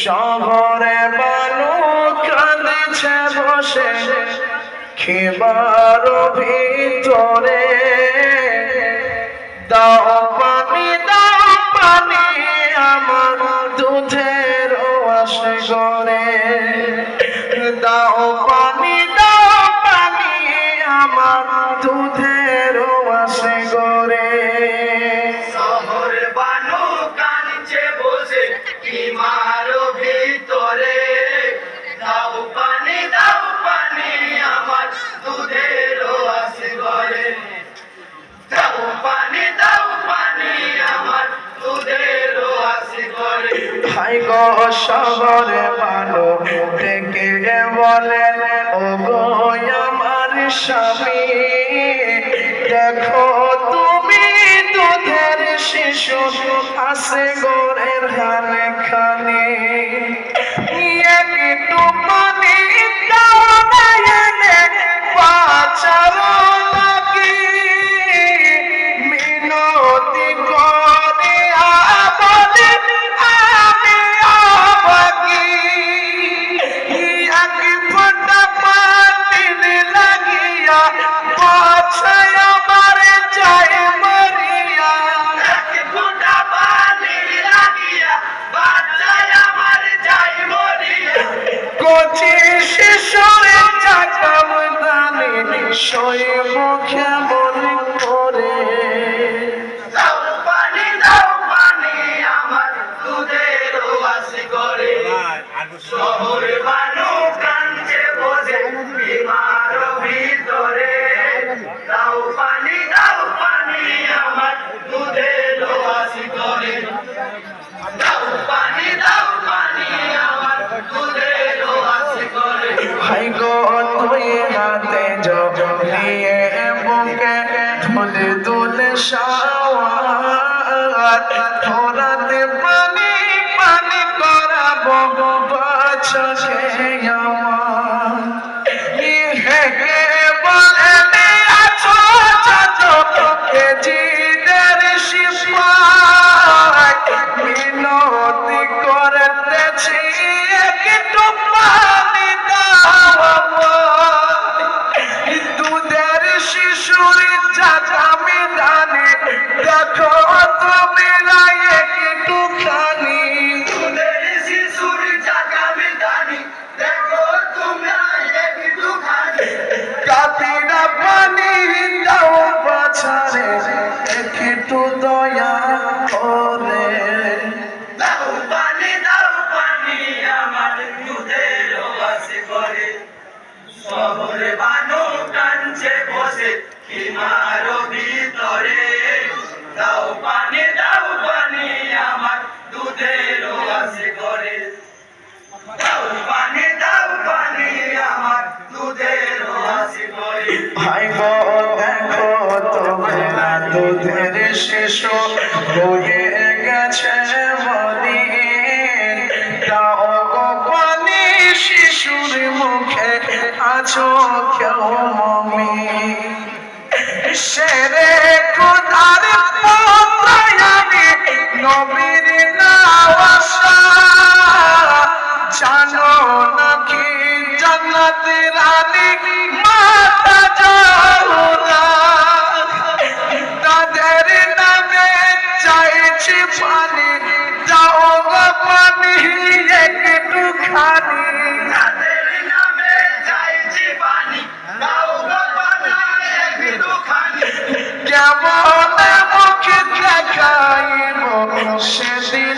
শহরে বানু কাঁদছে বসে খেবার ভিতরে দাও পানি আমার দুধের আসে গরে দাও পানি আমার দুধের আসে গরে শহর বানু কাঁদছে বসে কিমার ভিতরে দাও পানি আমার দুধের আসে গরে দাও পানি আমার দুধের আসে গরে ভাই গো শহরে বানু ডেকে বলেন ও গো আমার স্বামী দেখো তুমি দুধের শিশু আসে গোরের হালে খানে একটু পানি দাও না এনে বাঁচার লাগি মিনতি করে বলে আমি অবাকি এক ফোঁটা পানি লাগিয়া বাছায় আমার যায় মরিয়া এক ফোঁটা পানি লাগিয়া বাঁচায় আমার যায় মরিয়া কচি শিশুরে চাকাম দানে সই মুখে মনে করে দাও পানি আমার দুধের আসে গরে শহর বানু কাঁদছে বসে কিমার ভিতরে দাও পানি আমার দুধের আসে গরে দাও পানি আমার দুধের আসে গরে ভাই গো তুই হাতে নিয়ে বুকে ধুলে দুলে শাওয়াত ধরাতে পানি করাবো বাছকে আমার হে বলে আছো চাচো এ জিদের শিপাই মিনতি করতেছি একটু পানি দাও দুধের শিশুর চাচামি দানে দেখো তুমি একটু খানি দুধের শিশুর জাগামে দানি দেখো তোমরা একটুখানি কাতিরা পানি দাও বাছারে একটু দয়া করে দাও পানি আমার দুধের আসে গরে শহরে বানু কাঁদছে বসে কিমার ভিতরে দাও পানি আমার দুধের আসে গরে দাও পানি আমার দুধের আসে গরে ভাই গো দেখো তোমরা দুধের শিশু হয়ে গেছে বলি দাও গো পানি শিশুর মুখে আছো কেউ মমি শেরে খোদার পথে নবীর নাওয়াসা জানো নাকি জান্নাত রানী মাতা জাহুরা তাদের নামে চাইছি পানি দাও গো পানি একটু খানি তাদের নামে চাইছি পানি দাও গো পানি একটুখানি কেমন মুখে দেখাইব সেদিন